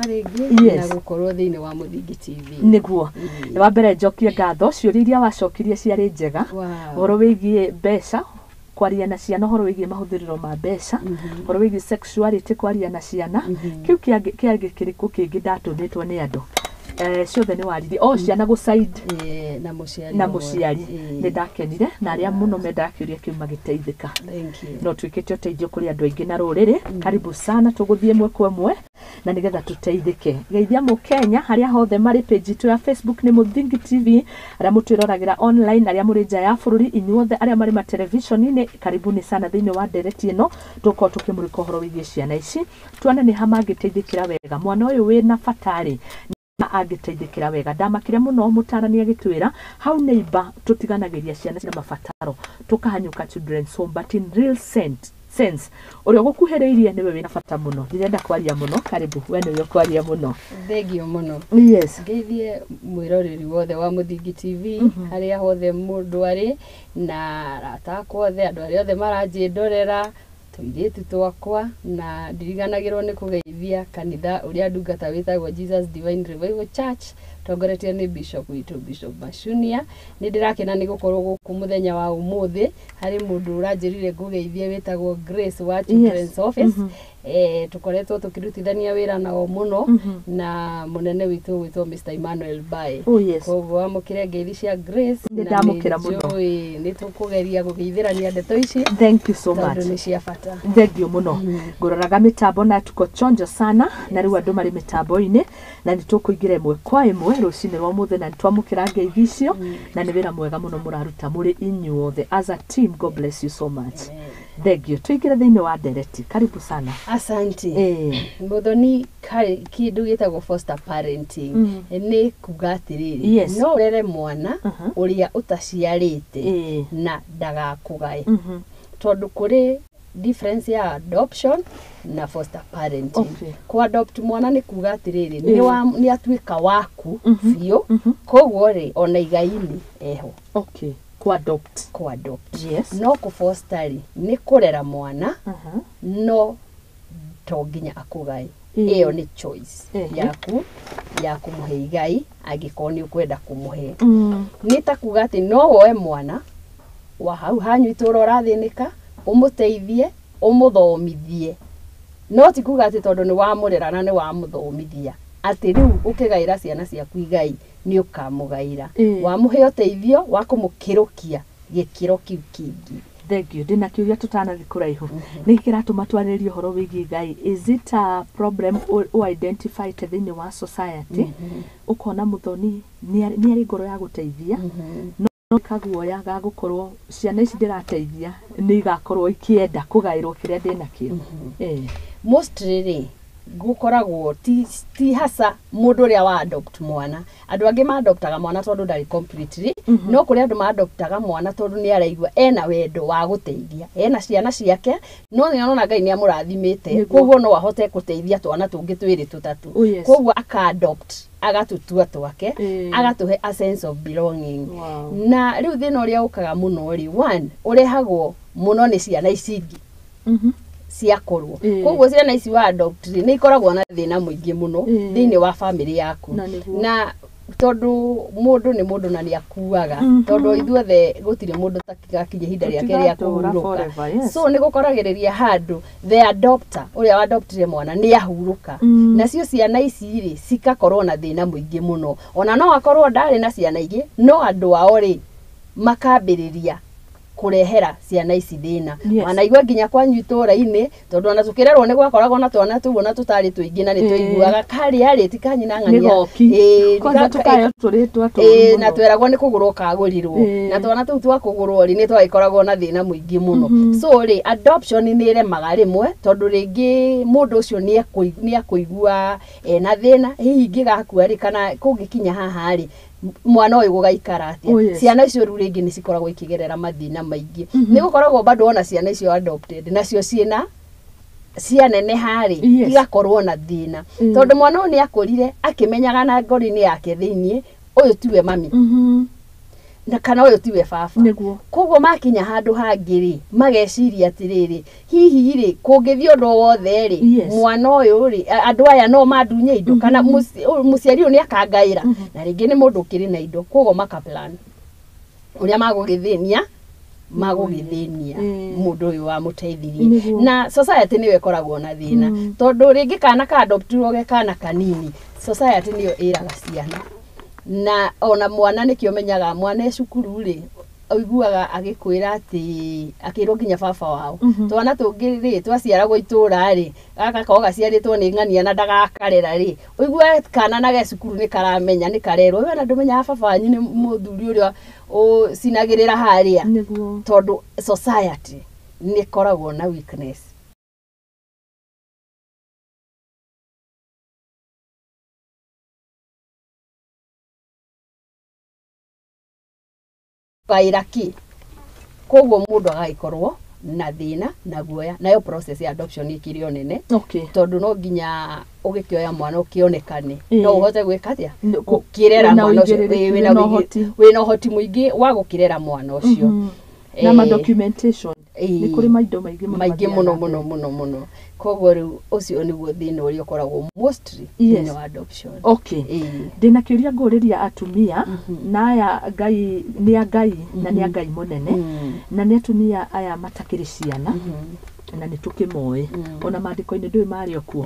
rĩngĩ na gũkorwo thĩinĩ wa Mũthingi TV. Nĩguo. Wa mbere njokie ngatho ciũria iria wacokirie ciarĩ njega. Ũhoro wĩgiĩ mbeca kwaria na ciana, ũhoro wĩgiĩ mahũthĩrĩro ma mbeca, ũhoro wĩgiĩ sexuality kwaria na ciana. Kĩu kĩangĩ kĩrĩkũ kĩngĩ ndatũmĩtwo nĩ andũ? Ciothe nĩ waririe ciana gũcaid na mũciari nĩ ndakenire na arĩa mũno mendaga kĩũria kĩu magĩteithĩka. No twĩkĩte ũteithio kũrĩ andũ aingĩ na rũrĩrĩ. Karibu sana, tũgũthiĩ ĩmwe kwa ĩmwe na nĩgetha tũteithĩke. Geithia Mũkenya harĩa hothe marĩ page itu ya Facebook nĩ Mũthingi TV, arĩa mũtwĩroragĩra online, arĩa mũrĩ nja ya bũrũri, inyuothe arĩa marĩ ma television-inĩ, karibuni sana thĩinĩ wa Ndereti ĩno. Tũkorwo tũkĩmũrĩka ũhoro wĩgiĩ ciana ici, tuone nĩ ha mangĩteithĩkĩra wega. Mwana ũyũ wĩna batarĩ angĩteithĩkĩra wega. Ndamakire mũno mũtarani agĩtwĩra hau neighbor tũtiganagĩria ciana cia mabataro tukahanyuka children's home, but in real sense ũrĩa gũkuhĩrĩirie nĩwe wĩna bata mũno. Ndirenda kwaria mũno, karibu we nĩwe kwaria mũno. Thengio mũno. Yes. Ngeithie mwĩroreri wothe wa Mũthingi TV harĩa hothe mũndũ arĩ na atakwo othe andũ arĩa othe maranjĩndorera tũirĩtu twakwa, na ndiriganagĩrwo nĩ kũgeithia kanitha ũrĩa ndungata wĩtagwo Jesus Divine Revival Church tongoretio nĩ Bishop witũ Bishop Mashunia. Nĩ ndĩrakena nĩ gũkorwo gũkũ mũthenya wa ũmũthĩ harĩ mũndũ ũranjĩrire ngũgeithie wĩtagwo Grace wa Children's Office. Tukoretwo tukirutithania wĩra nao mũno na mũnene witũ witwa Mr. Emmanuel Bae. Koguo amũkire ngeithi cia Grace na nĩ tũkũgeria gũgeithĩrania ndeto ici. Thank you so much. Nĩ cia bata. Thengio mũno. Ngũroraga mĩtambo na tuko chonjo sana na rĩu andũ marĩ mĩtambo-inĩ na nĩ tũkũingĩra ĩmwe kwa ĩmwe rũcinĩ rwa mũthenya na twamũkĩra ngeithi icio na nĩ wĩra mwega mũno mũraruta mũrĩ inyuothe as a team. God bless you so much. Thengio. Tuingĩre thĩinĩ wa Ndereti. Karibu sana. Asante. Mũthoni kĩndũ gĩtagwo foster parenting nĩ kuga atĩrĩrĩ, no ũrere mwana ũrĩa ũtaciarĩte na ndagakũgae. Tondũ kũrĩ difference ya adoption na foster parenting. Ku adopt mwana ni kuga atiriri ni atuika waku biũ, koguo ri ona igaini eho. Ku adopt. Yes. No ku foster ni kurera mwana no to nginya akugae. Iyo ni choice yaku ya kumuhe igai angĩkorwo ni ukwenda kumuhe. Ni ta kuga ati no woe mwana wa hau hanyu itũra ũrathĩnĩka umuteithie umuthomithie, no ti kuga ati tondu ni wamurera na ni wamũthomithia ati riu ukigaira ciana ciaku igai ni ukamugaira. Wamuhe uteithio wa kumukirukia gikiro kiu kingi. Thengio. Ndina kiuria tutanathi kuraihu ni kiratuma twarĩrie ũhoro wĩgiĩ igai. Is it a problem or identify thĩinĩ wa society? Ukona muthoni ni ari ngoro ya guteithia no kaguoya ga gukorwo ciana ici ndirateithia ni igakorwo ikienda kugairwo kiria ndina kio. Mostly gukoragwo ti hasa mundu ria wa adopt mwana. Andu angi ma adoptaga mwana tondu ndari completely, no kuri andu ma adoptaga mwana tondu ni araigua ena wendo wa guteithia ena ciana ciake, no ni ona Ngai ni amurathimite, koguo no ahote guteithia twana tungi twiri tutatu. Koguo aka adopt agatutua twake, agatuhe a sense of belonging. Na riu thina uria ukaga muno ri one urehagwo muno ni ciana icingi ciakorwo. Koguo ciana ici wa adopt ni ikoragwo na thina muingi muno thiini wa family yaku. Na tondu mundu ni mundu na ni akuaga, tondu ithuothe gutire mundu takigakinye hinda riake ria kuhuruka. So ni gukoragiriria handu the adopter uria wa adoptire mwana ni ahuruka, na cio ciana ici ri cikakorwo na thina muingi muno. Ona no akorwo ndari na ciana ingi, no andu ao ri makambiriria kurehera ciana ici thina. Wanaigua nginya kwanyu itũra-inĩ tondu ona tukirerwo ni gwakoragwo na twana tu ona tutari tuingi na ni tuiguaga kari ari tikanyi na ng'ania kwanza tukayo turitwa na tweragwo ni kugurwo kagurirwo na twana tu twakugurwo ri ni twagikoragwo na thina muingi muno. So ri adoption ni iremaga rimwe tondu ringi mundu ucio ni akuigua na thina hihi ngigakua ri kana kungikinya haha ri mwana uyu gugaikara atia. Ciana icio riu ringi ni cikoragwo ikigerera mathina maingi. Ni gukoragwo bado ona ciana icio adopted nacio ciena cianene hari igakorwo na thina tondu mwana uyu ni akorire akimenyaga na ngori-ini yake thiini uyu tiwe mami. na kana uyu tiwe baba niguo koguo makinya handu hangiri mageciria atiriri hihi ri kungithio ndo wothe ri mwana uyu ri andu aya no mandunye indo kana muciari uyu ni akangaira na ringi ni mundu kiri na indo koguo makaplan uria magugithinia mundu uyu wa muteithirie na society niwe koragwo na thina tondu ringi kana ka adoptirwo ge kana kanini society niyo iraga ciana na ona mwana nikio menyaga mwana e cukuru ri oiguaga agikwira ati akirwo nginya baba wao twana tungiri twaciaragwo itura ri gaka ko gaciaritwo ni ng'ania na ndagakarera ri oigua kana na ge cukuru ni karamenya ni karerwo we na ndumenya baba wanyu ni muthuri uria o sinagirira haria tondu society ni koragwo na weakness bairaki koguo mundu agaikorwo na thina na guoya nayo process ya adoption ikirio nene tondu no nginya ugikioya mwana ukionekane no uhote gwika atia gukirera mwana ucio wina uhoti muingi wa gukirera mwana ucio na ma documentation ni kuri maindo maigi muno koguo riu ucio niguo thina uria ukoragwo mostly in adoption ndina kiuria nguriria atumia na aya ngai ni ngai na ni ngai munene na ni atumia aya matakiri ciana na ni tukimoe ona mandiko-ini ndui mario kuo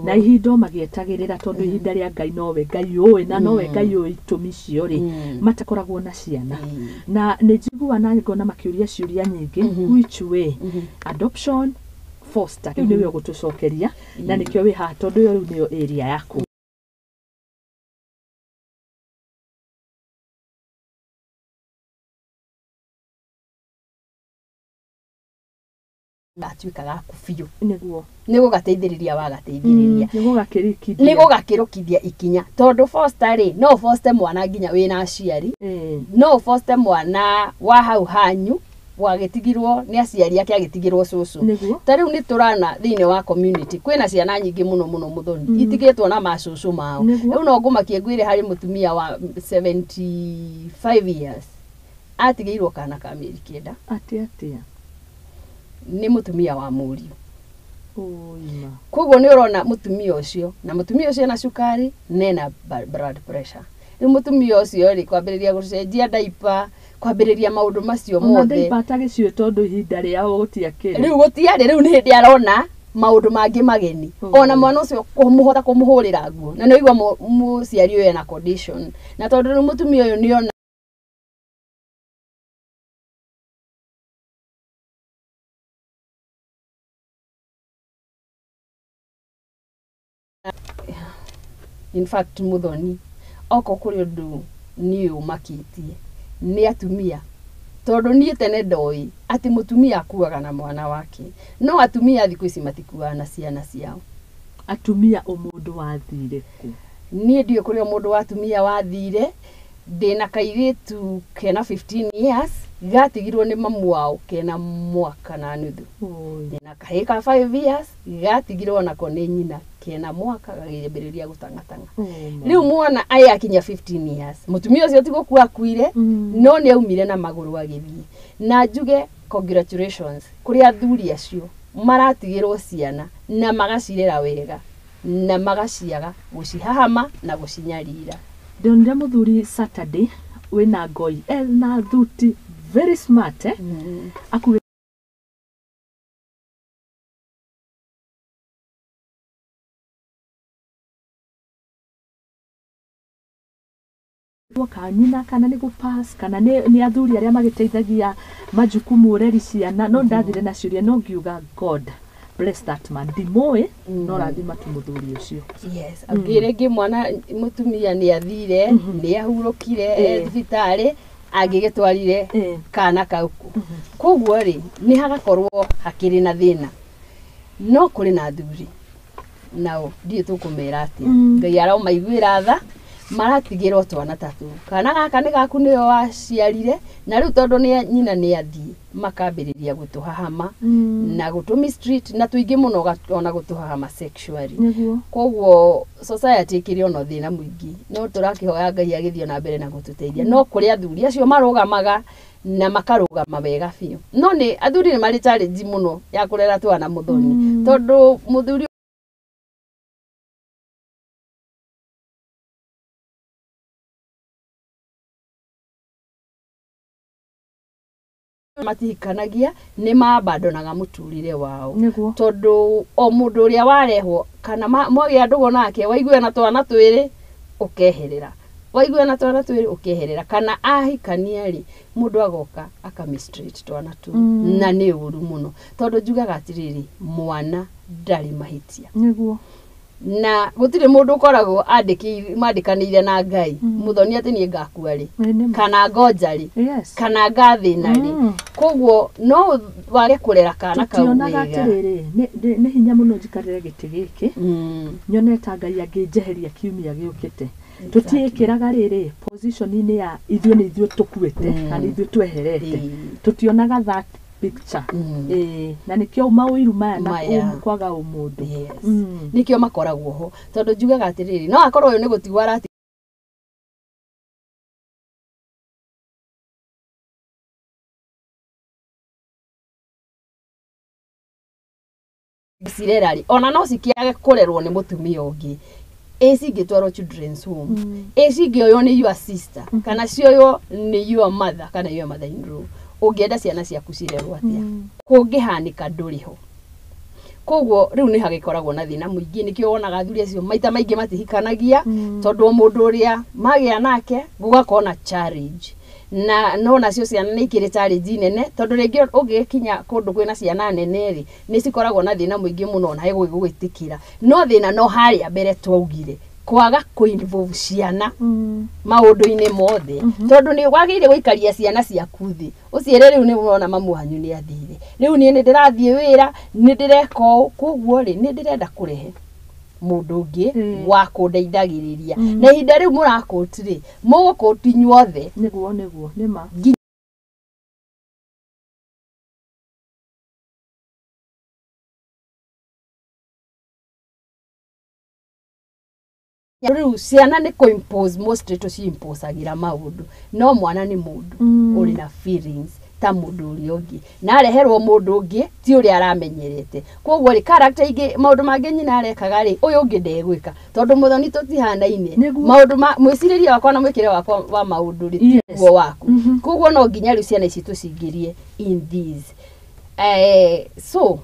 na ihindo magietagirira tondu ihinda ria ngai nowe ngai uwi na nowe ngai uwi itumi cio ri matakoragwo na ciana na ni njiguana ngona makiuria ciuria nyingi which way adoption foster kiu niwe gutucokeria na nikio wi ha tondu yo riu niyo area yaku atuikaga kufiu niguo gateithiriria wa gateithiriria niguo gakirukithia ikinya tondu foster ri no foster mwana nginya wina aciari no foster mwana wa hau hanyu wagitigirwo ni aciari ake agitigirwo cucu tariu ni turana thine wa community kwina ciana nyingi muno muthoni itigitwo na macucu mao riu no ngumakie ngwire hari mutumia wa 75 years atigirwo kana ka mieri kenda atia ni mutumia wa muriu koguo ni urona mutumia ucio na cukari nena blood pressure ni mutumia ucio ri kwambiriria gucenjia diaper kwambiriria maundu macio mothe diaper tagicio tondu ihinda ria gutiakire riu gutiari riu ni hindi arona maundu mangi mageni ona mwana ucio kumuhota kumuhurira nguo na noigwa muciari uyu na condition na tondu mutumia uyu ni ona in fact muthoni oko kuri undu ni umakitie ni atumia tondu ni tene ndoi ati mutumia akuaga na mwana wake no atumia thiku ici matikuaga na ciana ciao atumia umundu wathire ku ni ndio kuri umundu wa atumia wathire ndina kairitu kena 15 years gatigirwo ni mamu wao kena mwaka na nuthu ndina kahika 5 years gatigirwo nako ni nyina kena mwaka gagibiriria gutangatanga riu mwana aya akinya 15 years mutumia ucio tigukua akuire no ni aumire na maguru agithie na njuge congratulations kuri athuri acio maratigirwo ciana na magacirera wega na magaciaga gucihahama na gucinyarira ndonire muthuri Saturday wina ngoi na thuti very smart aku kanyina kana ni gupass kana ni athuri aria magiteithagia majukumu ureri ciana no ndathire na ciuria no ngiuga God bless that man dimoe no rathima tu muthuri ucio agire ngi mwana mutumia ni athire ni ahurukire thibitari agigitwarire kana kauku koguo ri ni hagakorwo hakiri na thina no kuri na athuri nao ndiye tukumera ati ngai ara maiguira tha maratigirwo twana tatu kana gaka nĩ gaku nĩyo waciarire na rĩu tondũ nĩ nyina nĩ athii makambĩrĩria gũtũhahama na gũtũmi street na tuingĩ mũno ona gũtũhahama sexually koguo society ĩkĩrĩ ona thĩna mũingĩ no tũrakĩhoya Ngai agĩthiĩ na mbere na gũtũteithia no kũrĩ athuri acio marũgamaga na makarũgama wega biũ no nĩ athuri nĩ marĩ challenge mũno ya kũrera twana mũthoni tondũ mũthuri matihikanagia nĩ mabandonaga mũtũrĩre wao tondũ o mũndũ ũrĩa warehwo kana mwagĩa ndũgo nake waigua na twana twĩrĩ ũkeherera waigua na twana twĩrĩ ũkeherera kana ahikania rĩ mũndũ agoka akamistrate twana tu na nĩ ũru mũno tondũ njugaga atĩrĩrĩ mwana ndarĩ mahĩtia na gũtirĩ mũndũ ũkoragwo mandĩkanĩire na Ngai mũthoni atĩ niĩ ngakua rĩ kana ngonja rĩ kana ngathĩna rĩ koguo no wage kũrera kana kau wega nĩ hinya mũno njikarĩre gĩtĩ gĩkĩ nyone ta Ngai angĩnjeheria kiumia gĩũkĩte tutiĩkĩraga rĩrĩ position-inĩ ya ithuĩ nĩ ithuĩ tũkuĩte kana ithuĩ tweherete tutionaga that picture na nikio mawĩru maya na kwaga ũmũndũ nikio makoragwo ho tondũ njugaga atĩrĩrĩ no akorwo ũyũ nĩ gũtigwa arati cirerari ona no cikiage kũrerwo nĩ mũtumia ũngĩ cingĩtwarwo children's home cingĩoywo nĩ your sister kana cioywo nĩ your mother kana your mother in law ũngĩenda ciana ciaku cirerwo atĩa kũngĩhanĩka ndũrĩ ho koguo rĩu nĩ hagĩkoragwo na thĩna mũingĩ nĩkĩo wonaga athuri acio maita maingĩ matihikanagia tondũ mũndũ ũrĩa magĩa nake gũgakorwo na challenge na no nacio ciana nĩ ikĩrĩ challenge nene tondũ rĩngĩ ũgĩkinya kũndũ kwĩna ciana nene rĩ nĩ cikoragwo na thĩna mũingĩ mũno na gũgĩtĩkĩra no thĩna no harĩa mbere twaugire kwaga kũ-involve ciana maũndũ-inĩ mothe tondũ nĩ wagĩrĩire gũikaria ciana ciaku thĩ ũciere rĩu nĩ wona mamu wanyu nĩ athire rĩu niĩ nĩ ndĩrathiĩ wĩra nĩ ndĩreka ũũ koguo rĩ nĩ ndĩrenda kũrehe mũndũ ũngĩ wa kũndeithagĩrĩria na ihinda rĩu mũrakũti rĩ mũgũkũti inyuothe nĩguo nĩ ma rĩu ciana nĩ kũ-impose mostly tũci-imposagira maũndũ no mwana nĩ mũndũ ũrĩ na feelings ta mũndũ ũrĩa ũngĩ na areherwo mũndũ ũngĩ ti ũrĩa aramenyerete koguo rĩ character ingĩ maũndũ mangĩ nyina arekaga rĩ ũyũ ũngĩ ndegwĩka tondũ mũthoni tũtihanaine maũndũ mwĩcirĩrie wakwa na mwĩkĩre wakwa wa maũndũ rĩ tiguo waku koguo no nginya rĩu ciana ici tũcingĩrie in this so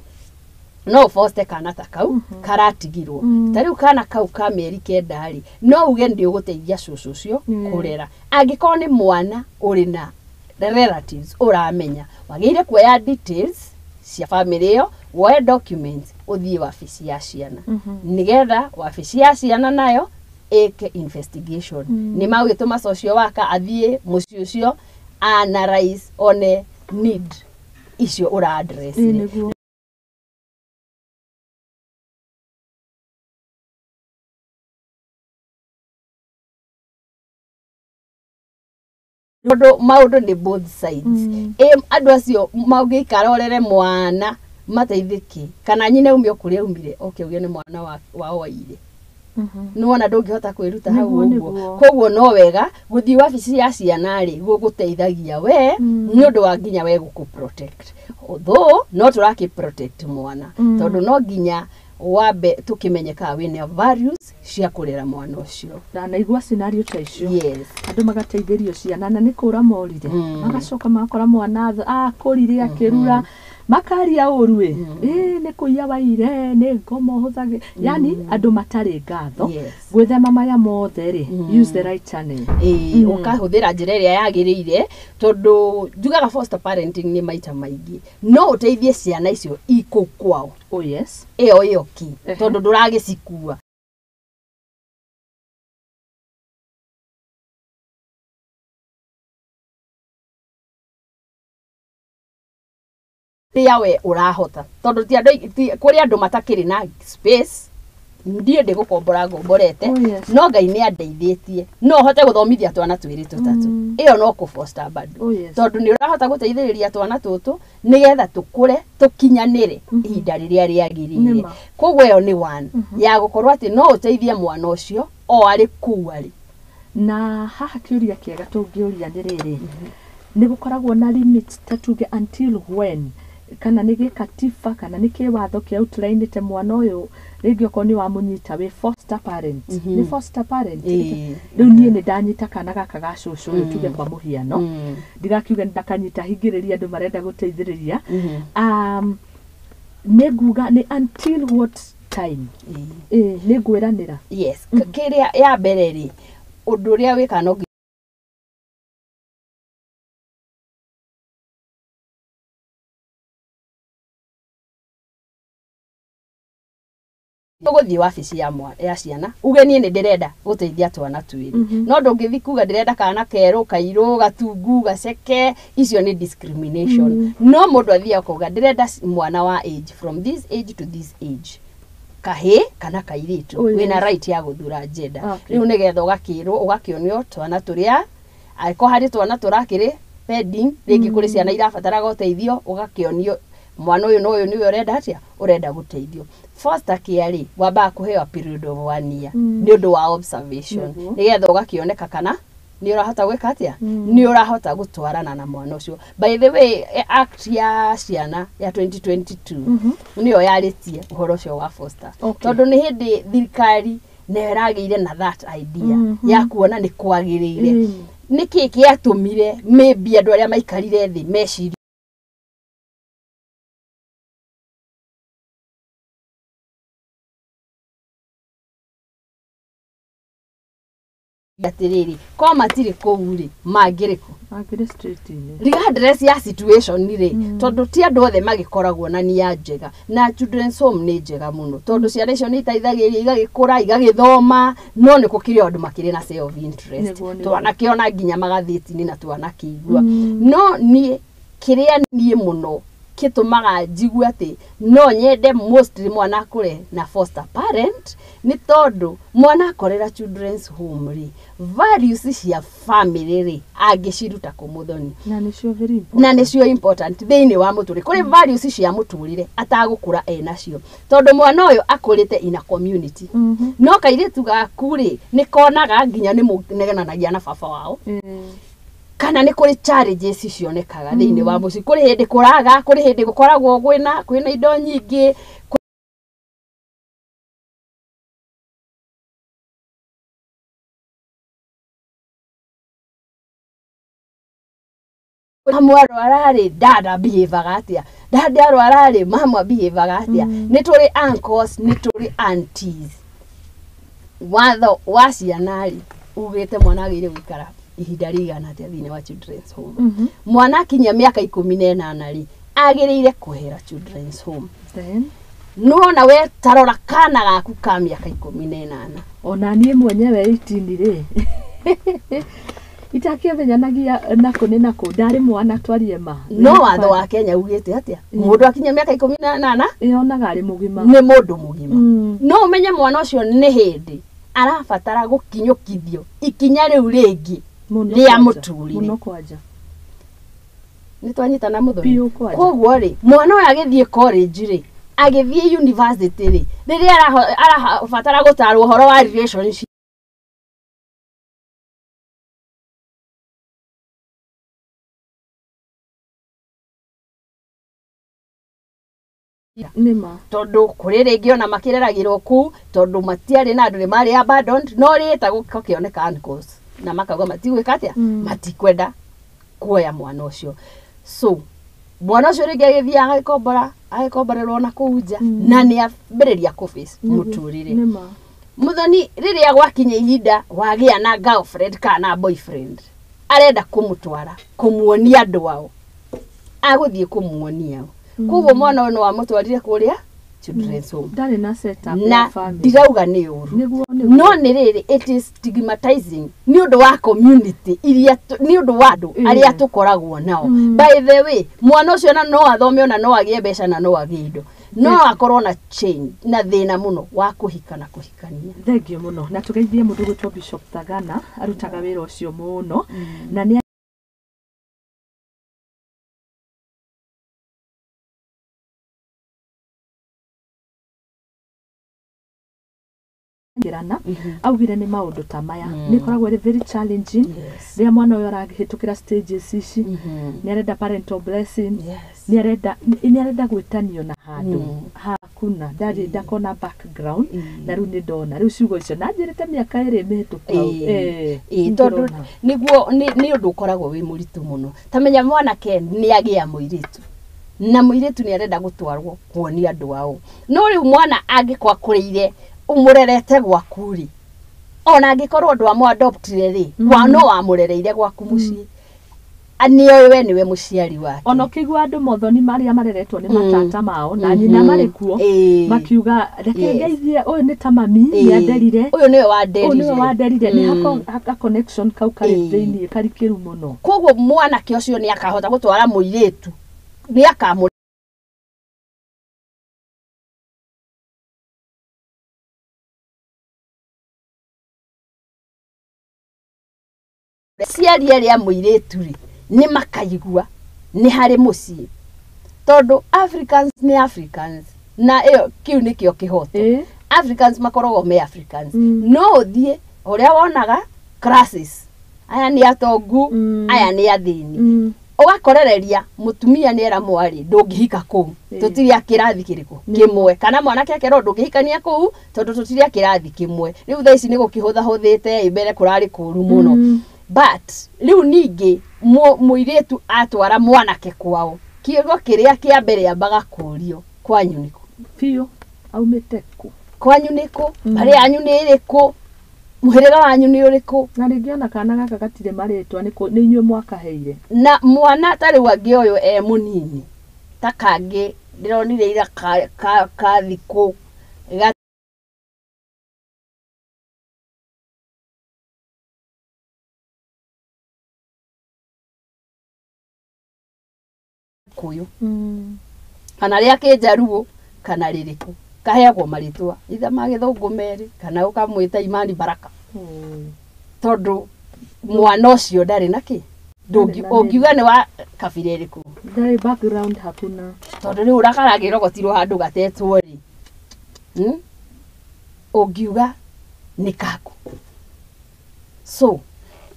no foste kana ta kau karatigirwo ta rĩu kana kau ka mĩeri 9 rĩ no uge nĩ ũgũteithia cũcũ ũcio kũrera angĩkorwo nĩ mwana ũrĩ na relatives ũramenya wagĩrĩire kuoya details cia family ĩyo woe documents ũthiĩ wabici ya ciana nĩgetha wabici ya ciana nayo ĩke investigation nĩ magũgĩtũma social worker athiĩ mũciĩ ũcio analyze one need icio ũra address maũndũ nĩ both sides andũ acio magĩikara orere mwana mateithĩke kana nyina umio kũrĩa umire ũge nĩ mwana wao waire nĩ wona ndũngĩhota kwĩruta hau ũguo koguo no wega gũthiĩ wabici ya ciana rĩ gũgũteithagia we nĩ ũndũ wa nginya we gũkũ protect although no tũrakĩ protect mwana tondũ no nginya wambe tũkĩmenyeka wĩna values cia kũrera mwana ũcio na naigua scenario ta icio yes andũ magateithĩrio ciana na nĩ kũra morire magacoka makora mwana akũrire akĩrura makaria ũru nĩ kũiya waire nĩ ngoma ũhũthage yani andũ matarĩ ngatho gwĩthema maya mothe rĩ use the right channel ũkahũthĩra njĩra ĩrĩa yagĩrĩire tondũ njugaga foster parenting nĩ maita maingĩ no ũteithie ciana icio ikũ kwao yes ĩyo ki tondũ ndũragĩcikua ria we urahota tondu ti andu kuri andu matakiri na space ndie ndi gukombora ngomborete no Ngai ni andeithĩtie no hote guthomithia twana twĩrĩ tũtatũ iyo no ku foster bado tondu ni urahota guteithĩrĩria twana tũtũ nigetha tukure tukinyanire ihinda rĩrĩa rĩagĩrĩire koguo iyo ni one ya gukorwo ati no uteithie mwana ucio o ari kuu ari na haha kiuria kiega tũngĩũria nĩ rĩrĩ nĩ gukoragwo na limits tatuge until when kana nĩ gĩkatiba kana nĩ kĩwatho kĩa outline mwana ũyũ rĩngĩ okorwo nĩ wamũnyita wĩ foster parent nĩ foster parent rĩu niĩ nĩ ndanyita kana gaka ga cũcũ ũyũ tuge kwa mũhiano ndigakiuga ndakanyita hingĩrĩria andũ marenda gũteithĩrĩria nĩ nguga nĩ until what time nĩ ngwĩranĩra yes kĩrĩa ya mbere rĩ ũndũ ũrĩa wĩka no uguthi wabici ya ciana uge nie ni ndirenda guteithia twana twĩrĩ no ndũngĩthi kuga ndirenda kana kerũ kairũ gatungu gaceke icio ni discrimination no mũndũ athia kuga ndirenda mwana wa age from this age to this age kahĩ kana kairĩtu wĩna right ya guthura gender rĩu nĩgetha ũgakĩrwo ũgakĩonio twana tũrĩa aiko harĩ twana tũrakĩrĩ pending rĩngĩ kũrĩ ciana irabatara guteithio ũgakĩonio mwana ũyũ no ũyũ niwe ũrenda atia ũrenda guteithio foster care wamba kuheo period of 1 year ni ũndũ wa observation nigetha ũgakĩoneka kana ni ũrahota gwĩka atia ni ũrahota gũtwarana na mwana ũcio by the way act ya ciana ya 2022 niyo yarĩtie ũhoro ũcio wa foster tondũ nĩ hĩndĩ thirikari nĩ ĩragĩire na that idea ya kuona nĩ kwagĩrĩire nĩkĩ kĩatũmire maybe andũ arĩa maikarire thĩ meciria atiriri kwa matiri kũuri mangĩrĩku street regardless ya situation ri tondu ti andu othe magikoragwo na nia njega na children's home ni njega muno tondu ciana icio ni itaithagiria igagikura igagithoma no ni kukiri andu makiri na self interest twanakiona nginya magathĩti-inĩ na twanakĩigua no ni kiria nie muno kitumaga njigue ati no nyende mostly mwana akure na foster parent ni tondu mwana akorera children's home ri values cia family ri angiciruta kumuthoni na nicio important thĩinĩ wa mũtũrĩre kuri values cia mũtũrĩre atagũkũra enacio tondu mwana ũyũ akũrĩte in a community no kairĩtu gaku ri ni konaga nginya ni mũnegenanagia na baba wao kana ni kuri challenges cionekaga thĩinĩ wa mũciĩ kuri hĩndĩ kũraga kuri hĩndĩ gũkoragwo kwĩna indo nyingĩ mama arwara dada behave atia dada arwara mama behave atia ni turi uncles ni turi aunties watho wa ciana ugite mwana agire gũikara ihinda rĩigana atĩa thĩinĩ wa children's home mwana akinya mĩaka 18 ri agĩrĩire kuhera children's home no na we tarora kana gaku ka mĩaka 18 ona niĩ mwenyewe 18 ri itakĩthenyanagia nako nĩ nako ndarĩ mwana twarie ma no watho wa Kenya ugĩte atĩa mũndũ akinya mĩaka 18 yonaga arĩ mũgima nĩ mũndũ mũgima no ũmenye mwana ũcio nĩ hĩndĩ arabatara gukinyukithio ikinya riu ringi ria mũtũrĩre muno kwanja ni twanyitana muthoni koguo ri mwana ũyũ agĩthiĩ college ri agĩthiĩ university ri rĩrĩa arabatara gũtarwo ũhoro wa relationship nima tondu kuri ringi ona makireragirwo ku tondu matiari na andu mari abandoned no rita gukioneka uncles na makauga matigwika atia matikwenda kuoya mwana ucio so mwana ucio ringi agithia agĩkomborerwo na kuunja na ni ambĩrĩria kuface mũtũrĩre muthoni riria gwakinya ihinda wagia na girlfriend kana boyfriend arenda kumutwara kumuonia andu ao agũthie kumuonia ao kugo mwana ũyũ wa mũtwarire kũrĩa children's home ndari na setup ya family ndirauga nĩ ũru no nĩ rĩrĩ it is stigmatizing ni ũndũ wa community iria ni ũndũ wa andũ arĩa tũkoragwo nao by the way mwana ũcio na no athome ona no agĩe mbeca na no agĩe indo no akorwo na change na thina muno wa kuhika na kuhikania. Thengio muno na tugeithie mundu gwitwo Bishop Tagana arutaga wira ucio muno na ni ngirana augire ni maundu ta maya ni koragwo very challenging ria mwana uyo aragihitukira stages ici ni arenda parental blessing ni arenda gwitanio na handu hakuna ndakona background na riu ni ndona riu ciugo icio na njirite miaka iri mihituku tondu niguo ni undu ukoragwo wi muritu muno tamenya mwana Ken ni agia muiritu na muiritu ni arenda gutwarwo kuonia andu ao no riu mwana angikwa kurire umurerete gwakuri ona angikorwo ndu amu adoptire ri no amurereire gwaku mucii anio we niwe muciari wake ono kigwa andu mothoni maria mareretwo ni matata mao na nyina mari kuo makiuga reke ngeithie uyu ni ta mami ni anderire uyu niwe wanderire ni haka connection kau kari thiini kari kiru muno koguo mwana ke ucio ni akahota gutwara muiritu ni akamu ciari aria muiritu ri ni makaigua ni hari mucii tondu Africans ni Africans na iyo kiu nikio kihoto Africans makorogo me Africans no thie uria wonaga classes aya ni atongu aya ni athini ugakorereria mutumia ni era mwari ndungihika ku tutiria kirathi kiriku kimwe kana mwana keke ro ndungihikania ku tondu tutiria kirathi kimwe riu thaa ici ni gukihutha huthite imbere kurari kuru muno but riu ningi muiritu atwara mwanake kwao kiego kiria kia mbere ambaga kurio kwanyu niku fio aumite ku kwanyu niku bari anyu ni iriku muhirira wanyu ni uriku na ringiona kana gaka gatire maritwa ni inywe mwaka heire na mwana tari wangi uyu munini takangi ndironire ira ka thiku kuyu kana ria kinjaruo kana ririku kaheagwo maritwa itha magithungu meri kana ukamwita Imani Baraka tondu mwana ucio ndari naki ungiuga ni wa kabira iriku ndari background hakuna tondu riu urakaragirwo gotirwo handu gatetwo ri ungiuga ni kaku so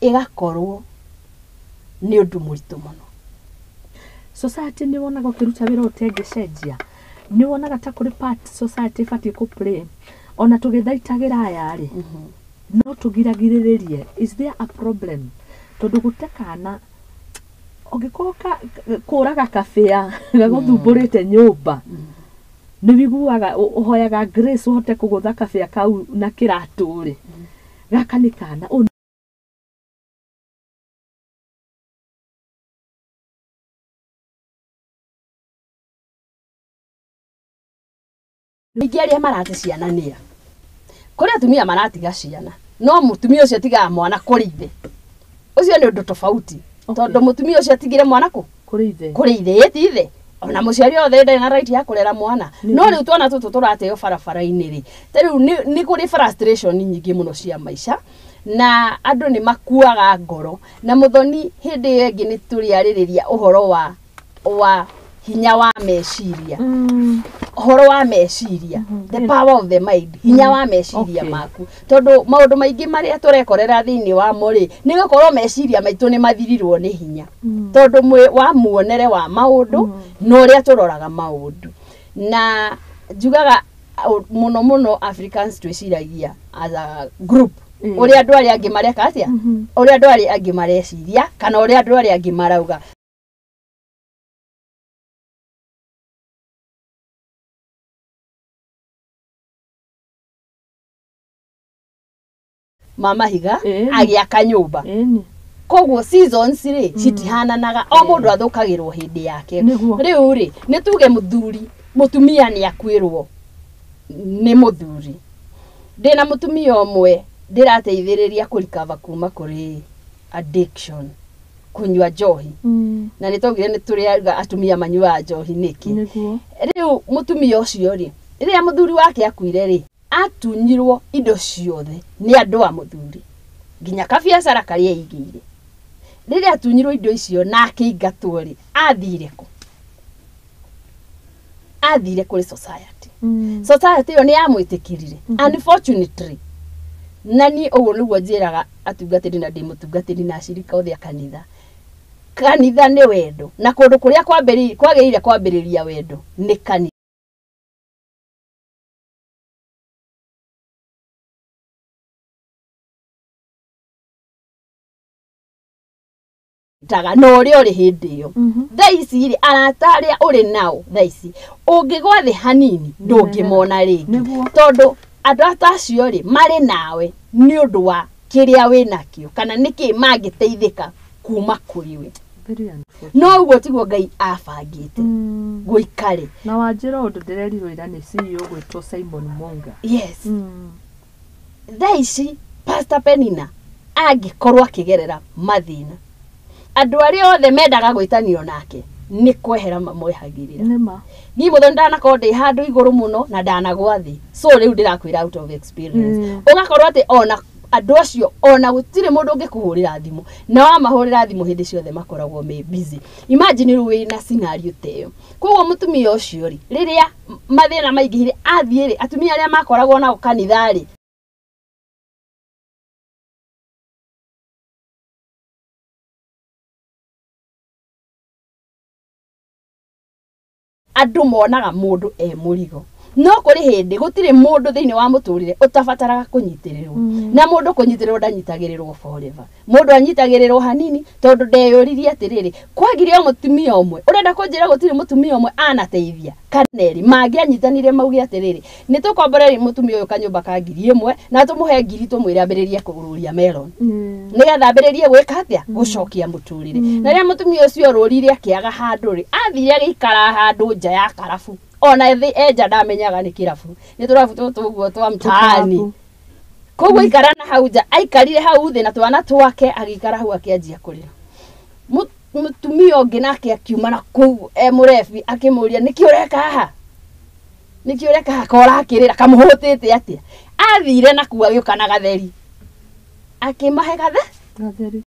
igakorwo ni undu muritu muno society ni wonaga ukiruta wira utengecenjia ni wonaga ta kuri part society fati ku play ona tugithaitagira aya ri no tugiragiririe is there a problem tondu gutekana ogikoka kuraga kafea gaguthumburite nyumba ni wiguaga uhoyaga grace uhote kugutha kafea kau na kiraturi gakanikana Nigeria marate ciana nia kuri atumia maratiga ciana no mutumia ucio tiga mwana kuri ithe ucio ni undu tofauti tondu mutumia ucio atigire mwana kuri ithe ithe ona muciari othe ndai na right ya kurera mwana no riu twana tutu turateo barabara-ini ri riu ni kuri frustration nyingi muno cia maisha na andu ni makuaga ngoro na muthoni hindi iyo ingi ni turiaririria uhoro wa hinya wa meciria horo wa meciria the power of the mind hinya wa meciria maku tondu maundu maingi maria turekorera thiini wa muri ni gukorwo meciria maitu ni mathirirwo ni hinya tondu wa muonere wa maundu no ria turoraga maundu na njugaga muno Africans twiciragia as a group uria andu aria angi mareka atia uria andu aria angi mareciria kana uria andu aria angi marauga mama higa agiaka nyumba koguo seasons ri citihananaga o mundu athukagirwo hindi yake riu ri ni tuge mutumia ni akwirwo ni muthuri ndina mutumia omwe ndirateithiriria kurikava kuma kuri addiction kunywa njohi na nä twaugire nä tå rä atumia manyuaga njohi nä kä rä u må tumia å cio rä rä a må thuri wake akuire rä atunyirwo indo ciothe nä andå a må thuri nginya kabiacara karä aigä ire rä rä atunyirwo indo icio na akä ingatwo rä athire kå athire kå rä society society ä yo nä yamwä tä kä rire unfortunately na niä å guo nä guo njä raga atungatä ri na ndä må tungatä ri na acirika othe a kanitha kanitha nä wendo na kå ndå kå rä a kwagä rire kwambä rä ria wendo nä kanitha taga no ri ori hindi yo thaici ri arata ria uri nao thaici ungigwa thi hanini ndungimona ringi tondu andu atacio ri mari nawe ni undu wa kiria winakio kana niki mangiteithika kuma kuri we no uguo tiguo Ngai abangite guikare na wanjira undu ndirerirwo ira ni CEO gwitwo Simon Monga yes thaici Pastor Peninah angikorwo akigerera mathina andu aria othe mendaga gwitanio nake ni kwehera mamwehagirira nima ni mutho ndanakorwo ndi handu iguru muno na ndanagwa thi so riu ndirakwira out of experience ugakorwo ati ona andu acio ona gutire mundu ungikuhurira thimu na wa mahurira thimu hindi ciothe makoragwo me busy imagine riu wina scenario teyo koguo mutumia ucio ri riria mathina maingihire athie ri atumia aria makoragwo nao kanitha ri andu monaga mundu murigo no kuri hindi gutire mundu thiini wa muturire utabataraga kunyitirirwo na mundu kunyitirirwo ndanyitagirirwo forever mundu anyitagirirwo hanini tondu ndeyuririe atiriri kwagire mutumia umwe urenda kunjira gutire mutumia umwe anateithia kaneri mangi anyitanire maugi atiriri ni tukomboreri mutumia uyu kanyumba ka 1000 na tumuhe 1000 tumwire ambiririe kugururia melon nigetha ambiririe gwika atia gucokia muturire na ria mutumia ucio rurire akiaga handu ri athire agikara handu nja ya karabu ona thi enja ndamenyaga ni kirabu ni turabu tuguo twa mtaani koguo ikara na hau nja aikarire hau thi na twana twake agikara hau akianjia kurira mutumia ungi nake akiuma na kuu murebi akimuria niki ureka haha kora akirira kamuhutite atia athire na kuwa gioka na gatheri akimahe gatheri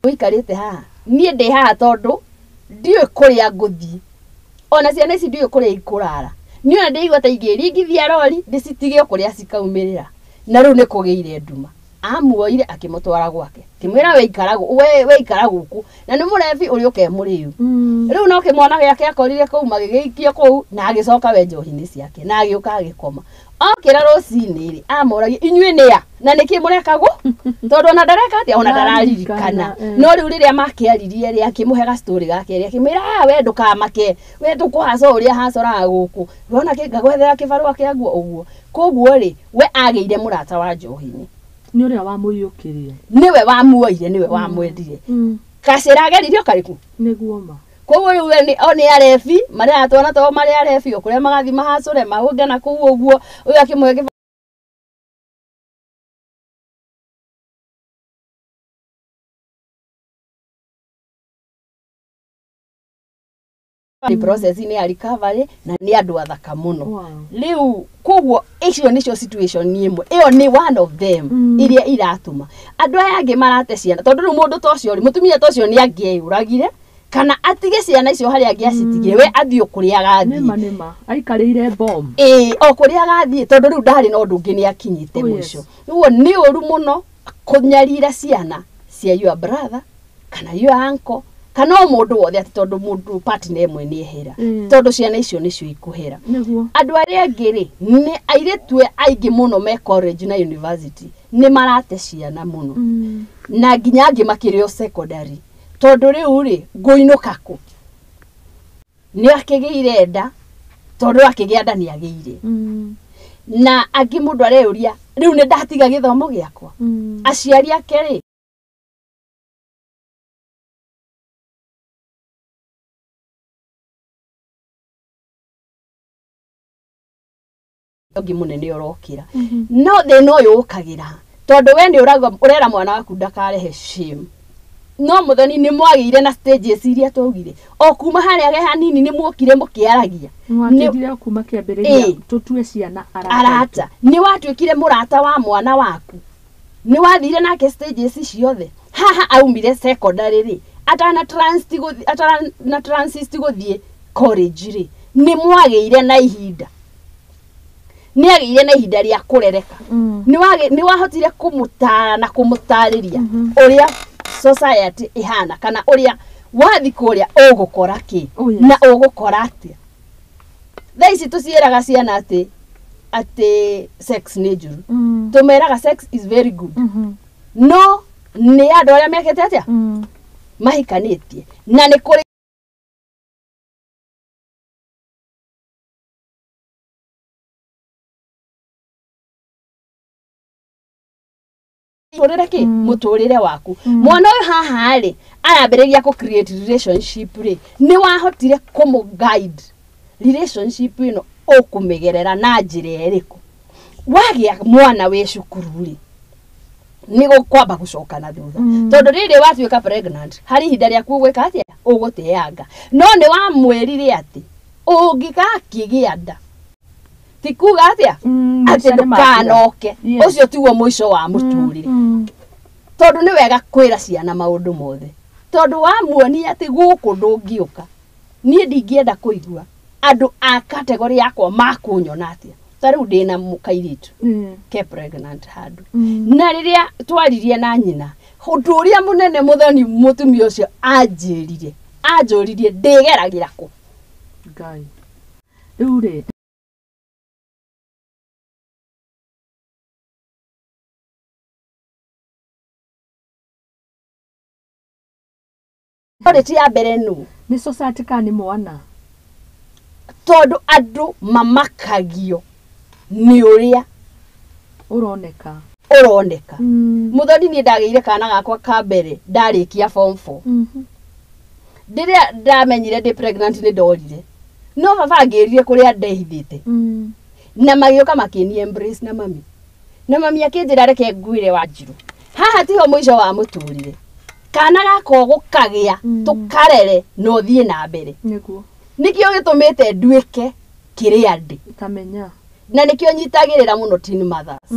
wikarite haha nie ndi haha tondu ndiwe kuria nguthi ona ciana ici ndiwe kuria ikurara ni ona ndeigua ta ingĩringithia rori ndicitige kuria cikaumirira na riu ni kugeire nduma amuoire akimutwara gwake kimwira we ikara guku na ni murebi uri ukemuriu riu no kimwana giake akorire kuu magigiikio kuu na agicoka we njohi-ini ciake na agiuka agikoma okira rucini ri amoragi inyue nia na niki murekagu tondu ona ndareka atia ona ndararirikana no riu riria makiaririe ri akimuhega story gake ri akimwira we ndukamake we ndukuhaca uria hacoraga guku wona kingagwethera kibarua kiaguo uguo koguo ri we ageire murata wa njohi-ini ni uria wamuiyukirie niwe wamuoire niwe wamwendire kacira ageririo kariku niguo ma koguo riu ni arebi maria atwana to maria arebi okuria magathi mahacure mahungana kuu uguo uyu akimwe ni process ni ya recovery na ni andu athaka muno riu koguo icio nicio situation ni imwe iyo ni one of them iria iratuma andu aya angi marate ciana tondu riu mundu tocio ri mutumia tocio ni angiuragire kana atige ciana icio hari angiacitigire we athio kuria gathi nima aikarire bomb o kuria gathi tondu riu ndari no ndungi ni akinyite mwisho uguo ni uru muno kunyarira ciana cia your brother kana your uncle kana mundu wothe ati tondu mundu partner emwe ni ehera tondu ciana icio nicio ikuhera andu aria angiri ni airetwe aingi muno me college na university ni marate ciana muno na nginya angi makirio secondary tondu riu ri nguinuka ku ni akigeire nda tondu akigia nda ni ageire na angi mundu areuria riu ni ndatiga githomo giakwa aciari ake ri ongi munene urokira no the no yukagira tondu we ni urera mwana waku ndakarehe shame no muthoni ni mwagire na stages iria twaugire o kuma hari age hanini ni mwokire mukiaragia mwatindire kuma kiambiriria tutue ciana arata ni watwikire murata wa mwana waku ni wathire nake stages ciothe haha aumire secondary ri atana transist guthie college ri ni mwagire na ihinda ni agire na ihinda ria kurereka ni wahotire kumutara na kumutariria uria society ihana kana uria wathi kuria ugukora ki na ugukora atia thaici tucieraga ciana ati sex ni njuru tumeraga sex is very good no ni andu aria mekete atia mahikanitie na ni kuri muturire waku mwana uyu haha ri arambiriria ku create relationship ri ni wahotire kumu guide relationship ino ukumigerera na njira eriku wagia mwana we cukuru ri ni gukwamba gucoka na thutha tondu riri watuika pregnant hari hinda ria kugwika atia uguteanga no ni wa mwirire ati ungikakigia nda tikuga atia ati ndukanoke ucio tiguo mwisho wa muturire tondu ni wega kwira ciana maundu mothe tondu wa muoni ati guku ndungiuka nie ndingienda kuigua andu a category yakwa makunyona atia tariu ndina mukairitu ke pregnant handu na riria twaririe na nyina hundu uria munene muthoni mutumia ucio anjuririe ndigeragira ku ngai riu ri Oreti ya mbere nu ni society ka ni mwana tondu andu mamakagio ni uria uroneka muthoni ni ndageire kana gakwa ka mbere ndarikia form 4 ndiria ndamenyire ndi pregnant ni ndorire no baba ngirire kuria ndehithite na magioka makini embrace na mami akinjira reke nguire Wanjiru haha tiho mwisho wa muturire kana gako gukagia tukarere no thie na mbere niguo nikio gitumite nduike kiria ndi kamenya na nikio nyitagirira muno teen mothers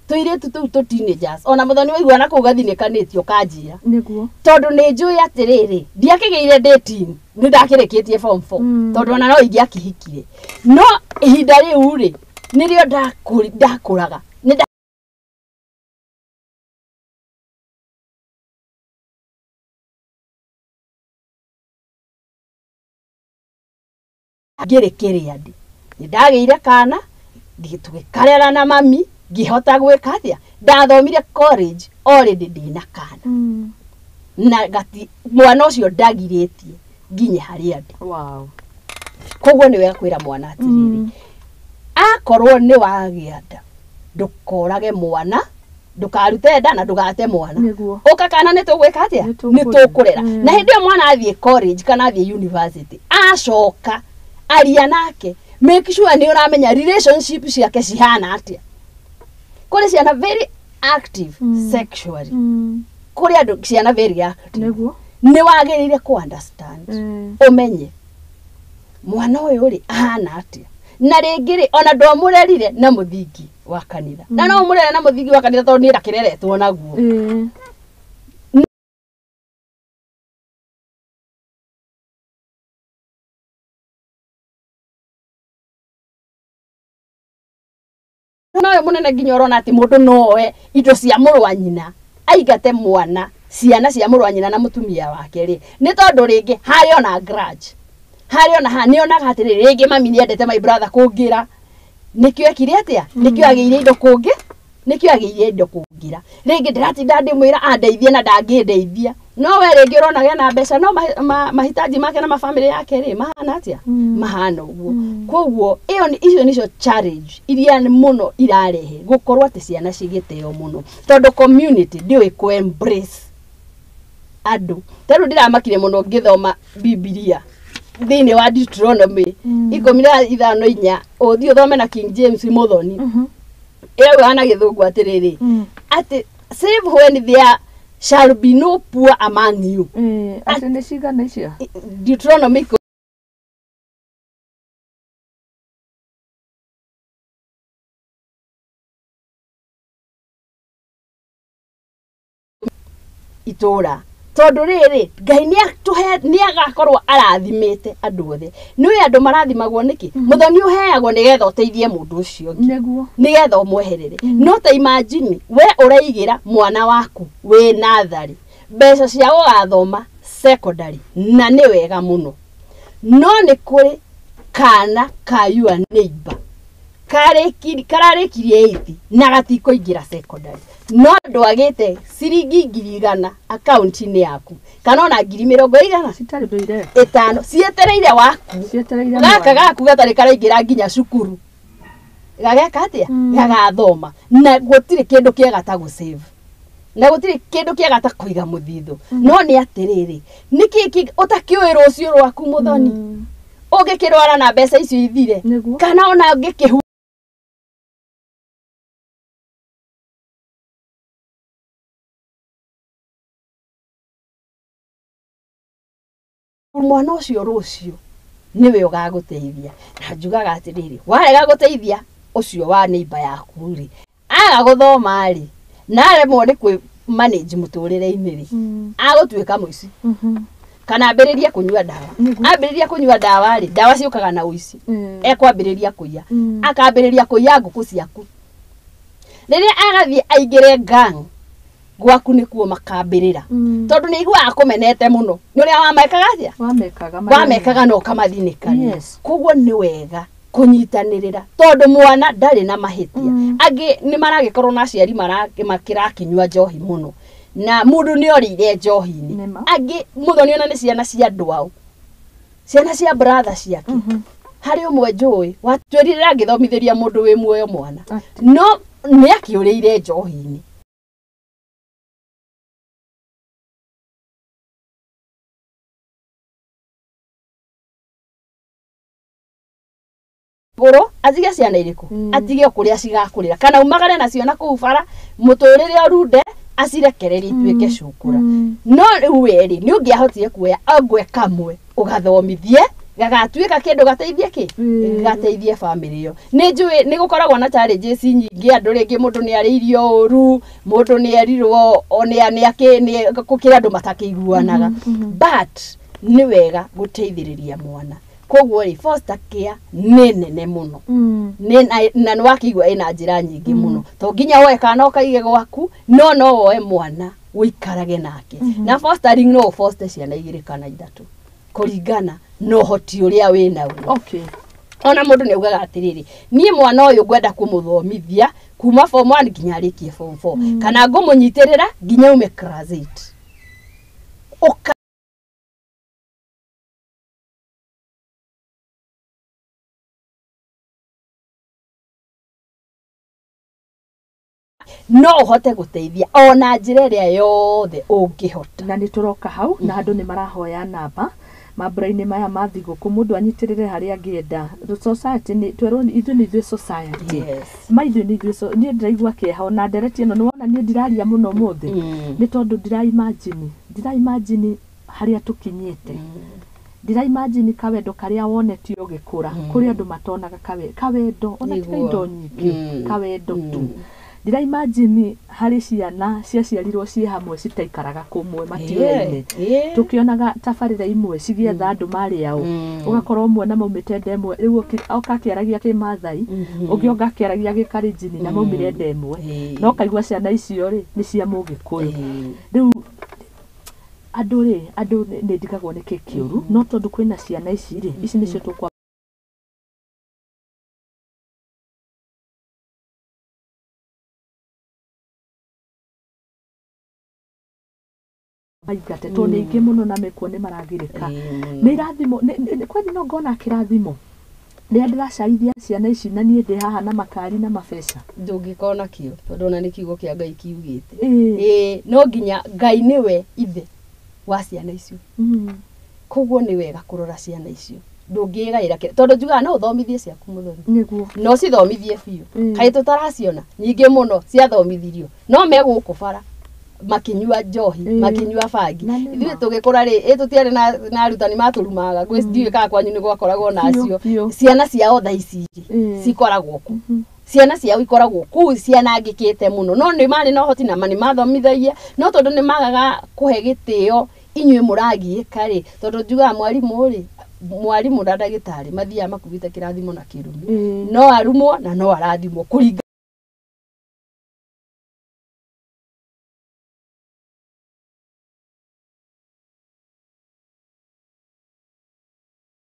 tuire tu teenagers ona muthoni waigua na kugathinekanitio kanjira niguo tondu ni njui atiriri ndiakigeire dating ni ndakireketie form 4 tondu ona no ingiakihikire no ihinda riu ri nirio ndakuraga ngire kiria ndi ndageire kana ngitugikarera na mami ngihota gwika atia ndathomire college already ndina kana na gati mwana ucio ndagiritie nginye hari andi wow koguo ni wega kwira mwana atiriri akorwo ni wagia nda ndukorage mwana ndukarute nda na ndugate mwana uka kana ni tugwika atia ni tukurera na hindi mwana athie college kana athie university acoka aria nake make sure ni uramenya relationship ciake cihana atia kuri ciana very active sexually kuri andu ciana very active niguo ni wagirire ku understand umenye mwana uyu ri ahana atia na ringiri ona ndo murerire na muthingi wa kanitha na no murere na muthingi wa kanitha tondu ni ndakireretwo naguo no munene nginya urona ati mundu noe indo cia murwa nyina aigate mwana ciana cia murwa nyina na mutumia wake ri ni tondu ringi hari ona grudge hari ona ni ona gatiri ringi mami ni endete my brother kungira nikio ekire atia nikio ageire indo kungi nikio ageire indo kungira ringi ndiratinda ndimwira andeithie na ndangindeithia no we ringi urona gena mbeca no mahitaji make na mafamily yake ri mahana atia mahana uguo koguo icio nicio challenge iria muno irarehe gukorwo ati ciana cigiteo muno tondu community ndiwe ku embrace andu taru ndiramakire muno ngithoma Biblia thini wa Deuteronomy 15:4 uthi uthome na King James Muthoni ewe ana githungu atiriri ati save when there shall be no poor among you ati ni cigana icio Deuteronomy itura tondu riri Ngai ni agakorwo arathimite andu othe niwe andu marathimagwo niki muthoni uheagwo nigetha uteithie mundu ucio neguo nigetha umweherere no ta imagine we uraigira mwana waku we nathari mbeca cia gugathoma secondary na ni wega muno no ni kuri kana ka your neighbor kararikirie 8 na gatikoingira secondary no ndwagite ciringi 100 account-ini yaku kana ona 20 citari ndoire 5 cietereire waku gaka gaku gatari karaingira nginya cukuru gageka atia gagathoma na gutire kindu kiega ta gusave na gutire kindu kiega ta kuiga muthithu no ni atiriri niki utakiwira ucio rwaku muthoni ugikirwara na mbeca icio ithire kana ona ungikihu mwana ucio rucio niwe ugaguteithia na njugaga atiriri warega guteithia ucio wa neighbor yaku ri aga guthoma ri nare mone kwi manage muturire-ini ri agutwika muici kana ambiririe kunyua dawa ambiririe kunyua dawa ri dawa ciukaga na uici ekwambiriria kuiya akambiriria kuiya nguku ciaku riria agathie aingire gang gwaku nikuo makambirira tondu ni igua akumenete muno ni uria wamekaga atia wamekaga no kamathinikania koguo ni wega kunyitanirira tondu mwana ndari na mahitia angi ni maragikorwo na ciari makirakinyua njohi muno na mundu ni orire njohi-ini angi muthoni ona ni ciana cia andu au ciana cia brother ciake hari umwe njui watwirira ngithomithiria mundu wi muoyo mwana no ni akiurire njohi-ini goro atige ciana iriku atige kuria cigakurira kana umagare nacio na kubara muturire orunde acirekererie itwike cukura no weri ni ungiahotire kuoya angwe kamwe ugathomithie gagatwika kindu gateithie gateithie family yo ni njui ni gukoragwo na challenges nyingi andu ringi mundu ni ariirio uru mundu ni erirwo oni akini kukira andu matakiguanaga but ni wega guteithiriria mwana koguo ri foster care ni nene muno na nwakiigua ina njira nyingi muno to nginya woe kana ukaige gwaku no woe mwana wikarage nake na fostering no foster ciana 2 kana 3 kuringana no hoti uria wina okay ona mundu ni ugaga atiriri nie mwana uyu ngwenda kumuthomithia kuma form 1 nginya arikie form 4 kana ngumunyitirira nginya ume class 8 no hote guteithia ona njira iria yothe ungihota na ni turoka hau na andu ni marahoya namba mambura-ini maya mathiguku mundu anyitirire haria angienda society ni twerwo ithu ni ithu society maithu ni ithu ni ndiraigua kieha ona Ndereti ino ni wona ni ndiraria muno muthi ni tondu ndira imagine haria tukinyite ndira imagine kawendo karia wonetio gikura kuri andu matonaga kawendo ona tika indo nyingi kawendo tu ndira imagine hari ciana ciaciarirwo ci hamwe citaikaraga kumwe matio-ini tukionaga tabarira imwe cigietha andu mari au ugakorwo mwana maumite ndemwe riu okakiaragia ki mathai ugionga kiaragia gi karinjini na maumire ndemwe no kaigua ciana icio ri ni cia mugikuyu riu andu ni ndigagwo ni kikiuru no tondu kwina ciana ici ri ici nicio tukwa aigate to ni ingi muno na mekuo ni maragirika ni irathimo kwani no ngona kirathimo ni ndiracarithia ciana ici na nie ndi haha na makari na mabesa ndungikona kio tondu na ni kiugo kia Ngai kiugite no nginya Ngai niwe ithe wa ciana icio koguo ni wega kurora ciana icio ndungigaira tondu njugaga no uthomithie ciaku muthoni niguo no cithomithie biu kai tutaraciona nyingi muno ciathomithirio no meguku bara makinyua njohi makinyua bangi ithuĩ tũgĩkũra rĩ tũtiarĩ na arutani maturumaga gwĩ ndiũĩ kana kwanyu nĩ gwakoragwo nacio ciana ciao thaa ici cikoragwo ku ciana ciao ikoragwo ku cianangĩkĩte mũno no nĩ marĩ na ũhoti na nĩ mathomithagia no tondũ nĩ magaga kũhe gĩtĩo inyuĩ mũragiĩka rĩ tondũ njugaga mwarimũ na ndagĩtarĩ mathiaga makubite kĩrathimo na kĩrumi no arumwo na no arathimwo kũringa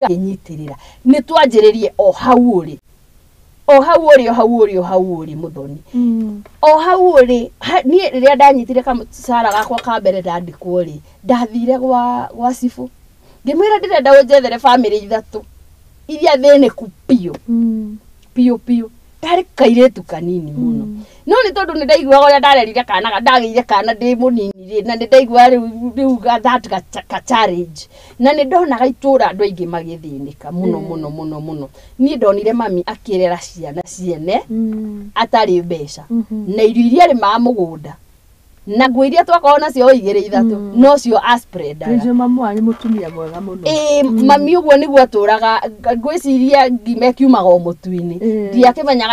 nyitirira ni twanjiririe o hau uri muthoni o hau uri ni riria ndanyitire kamcara gakwa ka mbere ndandikwo ri ndathire gwa cibu ngimwira ndirenda unjethere family ithatu iria thĩnĩku piũ ndari kairetu kanini muno no ni tondu ni ndaiguaga uria ndarerire kana ndagĩire kana ndi munini ri na ni ndaigua riu that ka challenge na ni ndonaga itura andu aingi magĩthĩnĩka muno ni ndonire mami akirera ciana ciene atari mbeca na irio iria ari ma mugunda na nguo iria twakorwo nacio igĩrĩ ithatũ no cio aspreader ndio mamu ari mutumia mwega muno mami uguo niguo aturaga ngwiciria ngime kiumaga mũtu-inĩ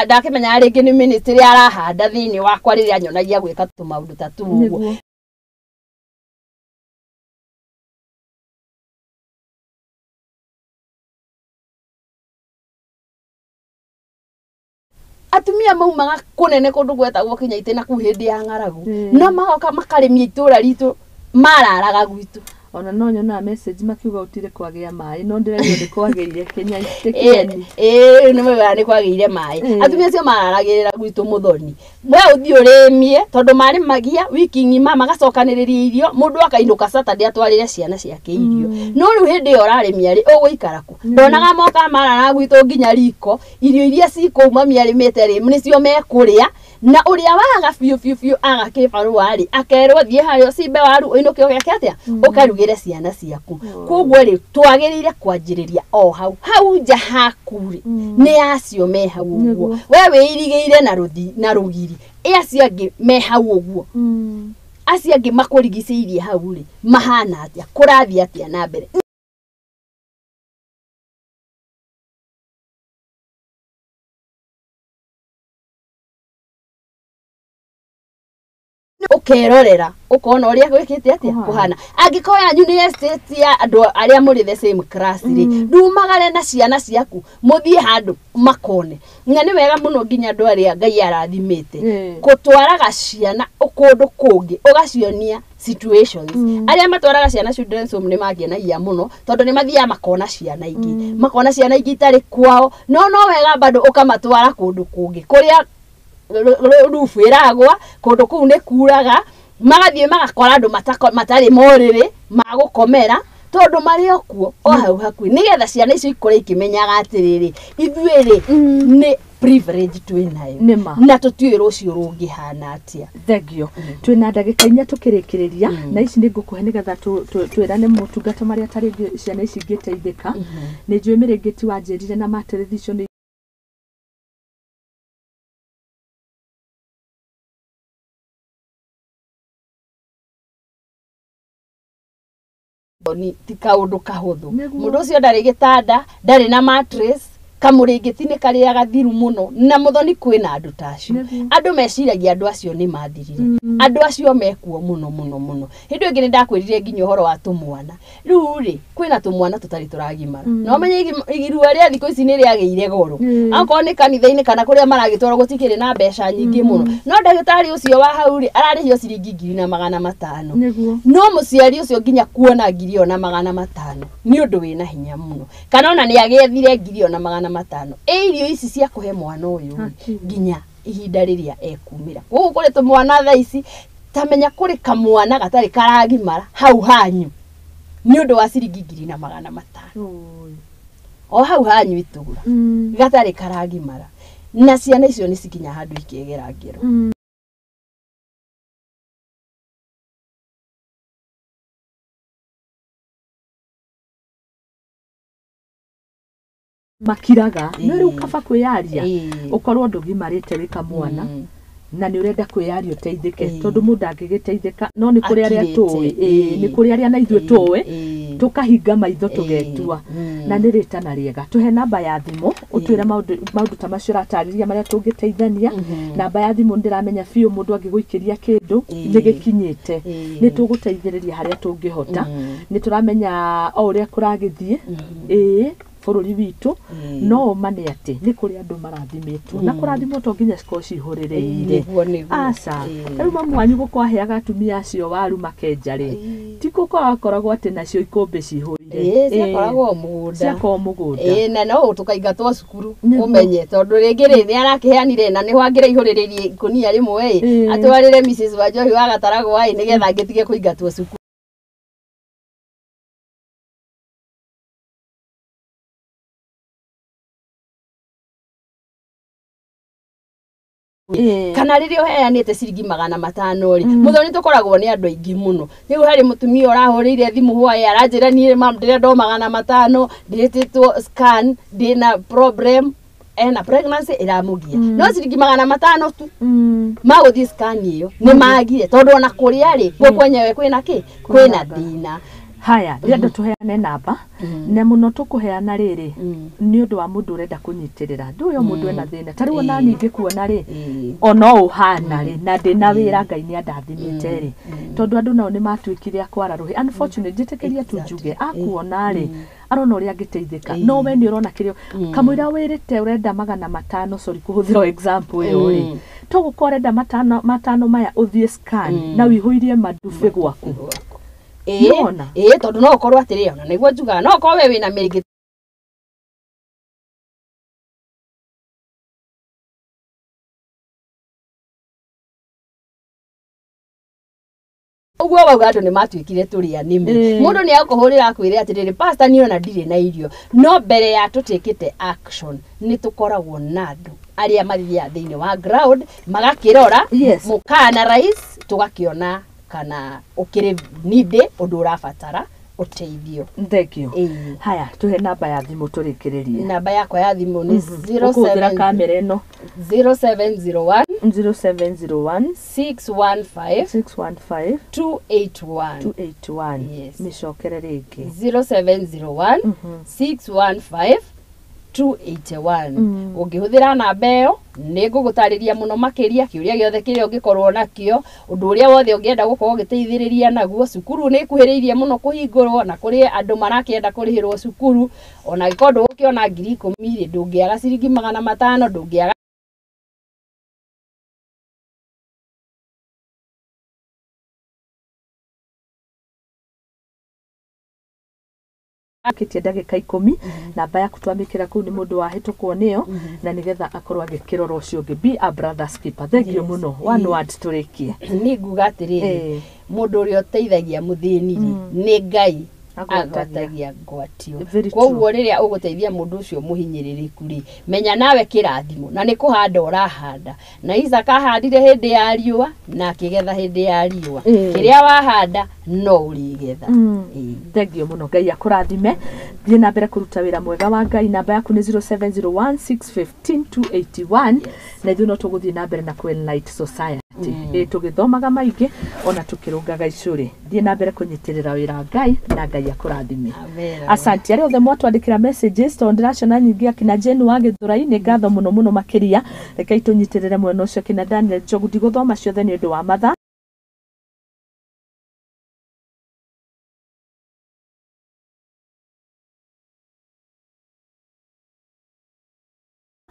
ndakĩmenyaga rĩngĩ nĩ ministry arahanda thĩinĩ wakwa rĩrĩa anyonagia gwĩka tũmaũndũ ta tũu ũguo atumia maumaga kunene kundu gwetagwo Kinyaitĩ na kuu hindi ya ng'aragu no magoka makarĩmia itura ritũ mararaga gwitu ona no nyona message makiuga utire kwagĩa maĩ no ndirerio ndikwagĩire Kinyaitĩ kĩeni nĩ mwega nĩ kwagĩire maĩ atumia acio mararagĩrĩra gwitu muthoni we uthi ũrĩmie tondu marĩ magia wiki ng'ima magacokanĩrĩria irio mundu akainũka Saturday atwarĩre ciana ciake irio no rĩu hindi ĩyo ũrarĩmia rĩ ũgũikara ku ndonaga moka marara gwitu nginya riko irio iria cikũu mami arĩmĩte rĩ nĩcio mekũrĩa na uria waga biũ agakĩbarũa rĩ akerwo thiĩ harĩa cimbe waru ũinũke ũgeke atĩa ũkarugĩre ciana ciaku koguo rĩ twagĩrĩire kwanjĩrĩria o hau nja haku rĩ nĩ acio me hau ũguo we wĩirigĩire na rũgiri acio angĩ me hau ũguo acio angĩ makũrigicĩirie hau rĩ mahana atĩa kũrathiĩ atĩa na mbere ukerorera ukona uria gwikite atia kuhana angikoya yanyu ni estate ya andu aria muri the same class ri ndumagare na ciana ciaku muthie handu makone na ni wega muno nginya andu aria Ngai arathimite gutwaraga ciana ukundu kungi ugacionia situations aria matwaraga ciana children's home ni magienagia muno tondu ni mathia makona ciana ingi itari kwao no wega bado ukamatwara kundu kungi kuria rufu iragwa kundu kuu ni kuraga magathie magakora andu matari moriri magukomera tondu mari okuo o hau hakui nigetha ciana icio ikore ikimenyaga atiriri ithuiri ni privilege twinayo na tutiwe rucio rungihana atia thegio twina ndagika inya tukirikiriria na ici ni ngukuhe nigetha twirane mutungata maria tari ciana ici ngiteithika ni njui miringiti wanjirire na matelevision ni tikaundu kahuthu mundu ucio ndari gitanda ndari na mattress kamuringiti ni karia gathiru muno na muthoni kwina andu tacio andu meciragia andu acio ni mathirire andu acio mekuo muno hindu ingi ni ndakwirire nginya uhoro wa tumwana riu ri kwina tumwana tutari turagimara no menye igirua ria thiko ici ni riageire goro anko ni kanitha-ini kana kuria maragitwara gutikire na mbeca nyingi muno no ndagitari ucio wa hau ri ararihio ciringi 2,500 no muciari ucio nginya kuona 1,500 ni undu wina hinya muno kana ona ni agethire 1,500 irio ici cia kuhe mwana uyu nginya ihinda riria ekumira koguo kuri tumwana tha ici tamenya kuri kamwana gatari karagimara hau hanyu ni undu wa ciringi 2,500 o hau hanyu itugura gatari karagimara na ciana icio ni cikinya handu ikegera ngero makiraga nä rä u kaba kwä yaria å korwo ndå gimarä te wä ka mwana na nä å renda kwä yaria å teithä tondå må ndå angä gä teithä ka no nä kå rä arä a tå nä kå rä arä a na ithuä tå tå kahinga maitho tå getua na nä rä tana rä ega tå he namba ya thimå å twä re maå ta macio ratarä ria marä a tå ngä teithania namba ya thimå nä ndä ramenya biå må ndå angä gå ikä ria kä ndå nä gä kinyä te nä tå gå teithä rä ria harä a tå ngä hota nä tå ramenya o å rä a kå ragä thiä bũrũri witũ no mane atä nĩ kũrĩ andũ marathimĩtwo na kũrathimwo to nginya cikorwo cihũrĩrĩire aca rĩu mamu wanyu gũkwaheaga atumia acio waru makenja rĩ ti gũkoragwo atĩ nacio ikũmbĩ cihũire ciakoragwo mũgũnda na no tũkaingatwo cukuru ũmenye tondũ rĩngĩ rĩ nĩ arakĩheanire na nĩho angĩra ihũrĩrĩrie ikũnia rĩmwe atwarĩre Mrs. Wanjohi wa Gataragwa nĩgetha ngĩtige kũingatwo cukuru. Kana rĩrĩa ũheanĩte ciringi 500 rĩ mũthoni tũkoragwo nĩ andũ aingĩ mũno rĩu harĩ mũtumia ũrahũrĩire thimũ hwaĩ aranjĩra niĩ mam ndĩrenda 500 ndĩtĩtwo scan ndĩna problem ena pregnancy ĩramũgia no ciringi 500 tu magũthiĩ scan ĩyo nĩ magire tondũ ona kũrĩa rĩ gũkwenyewe kwĩna kĩ kwĩna thĩna. Haya rĩenda tũheane namba na mũno tũkũheana rĩrĩ nĩ ũndũ wa mũndũ ũrenda kũnyitĩrĩra ndũĩ o mũndũ ena thĩna ta rĩu ona ningĩ kuona rĩ ona ũhana rĩ na ndĩna wĩra Ngai nĩ andathimĩte rĩ tondũ andũ nao nĩ matuĩkire akwara rũhĩ unfortunately njĩtĩkĩria tu njuge akuona rĩ arona ũrĩa angĩteithĩka no we nĩ ũrona kĩrĩa kamũira wĩrĩte ũrenda 500 sorry kũhũthĩra example ĩyo rĩ tũgũkorwo ũrenda 500 maya ũthiĩ scan na wĩihũirie mandubĩ gwaku tondũ no ũkorwo atĩrĩ ona nĩguo njugaga no ũkorwo we wĩna mĩrĩngĩti ũguo wauga andũ nĩ matuĩkire tũrĩa nĩme mũndũ nĩ agũkũhũrĩra akwĩre atĩrĩrĩ pastor niĩ ona ndirĩ na irio no mbere ya tũtĩkĩte action nĩ tũkoragwo na andũ arĩa mathiaga thĩinĩ wa ground magakĩrora mũkanarais tũgakĩona kana ukire nide ũndũ ũrabatara ũteithio. Thank you. Haya tuhe namba ya thimũ tũrĩkĩrĩrie. Namba yakwa ya thimũ nĩ 07 kamera ĩno 0701 615 281 mĩcokere rĩngĩ 0701 615 281 ũngĩhũthĩra namba ĩyo nĩ ngũgũtarĩria mũno makĩria kĩũria gĩothe kĩrĩa ũngĩkorwo nakĩo ũndũ ũrĩa wothe ũngĩenda gũkorwo ũgĩteithĩrĩria naguo cukuru nĩ ĩkuhĩrĩirie mũno kũhingũrwo na kũrĩ andũ marakĩenda kũrĩhĩrwo cukuru ona gĩkorwo ndũgũkĩona 10,000 rĩ ndũngĩaga ciringi 500 ndũngĩaga akitie ndagĩka 10 namba yaku twamĩkĩra kũu nĩ mũndũ wahĩtũkwo nĩyo na nĩgetha akorwo agĩkĩrora ũcio ũngĩ be a brother's keeper. Thank you mũno one word tũrĩkie nĩ nguga atĩrĩrĩ mũndũ ũrĩa ũteithagia mũthĩni nĩ Ngai agwatagia ngwatio koguo rĩrĩa ũgũteithia mũndũ ũcio mũhinyĩrĩrĩku rĩ menya nawe kĩrathimo na nĩ kũhanda ũrahanda na Isaka ahandire hĩndĩ ya riũa na akĩgetha hĩndĩ ya riũa kĩrĩa wahanda no ũrĩgetha. Thank you mũno Ngai akũrathime thiĩ na mbere kũruta wĩra mwega wa Ngai. Namba yaku nĩ 0701 615 281 na ithuĩ no tũgũthiĩ na mbere na Light Society tũgĩthomaga maingĩ ona tũkĩrũngaga icũrĩ. Thiĩ na mbere kũnyitĩrĩra wĩra Ngai na Ngai akũrathime. Asante arĩa othe mwatwandĩkĩra messages tondũ ndĩracona nyingĩ akina Jane wa Gĩthũrai nĩ ngatho mũno mũno makĩria rekei tũnyitĩrĩre mwena ũcio kina Daniel Njogu ndigũthoma ciothe nĩ ũndũ wa mathaa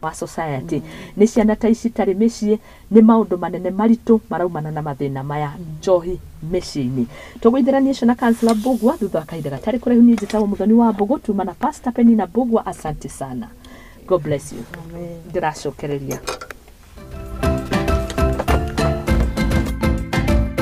wa society nĩ ciana ta ici tarĩ mĩciĩ nĩ maũndũ manene maritũ maraumana na mathĩna maya njohi mĩciĩ-inĩ. Tũgũithĩranie ciana Councillor Mbugua thutha wa kahinda gatarĩ kũraihu. Niĩ njĩtagwo Mũthoni wa Mbũgũ tuma na Pastor Peninah Mbugua. Asante sana. God bless you. Ndĩracokereria.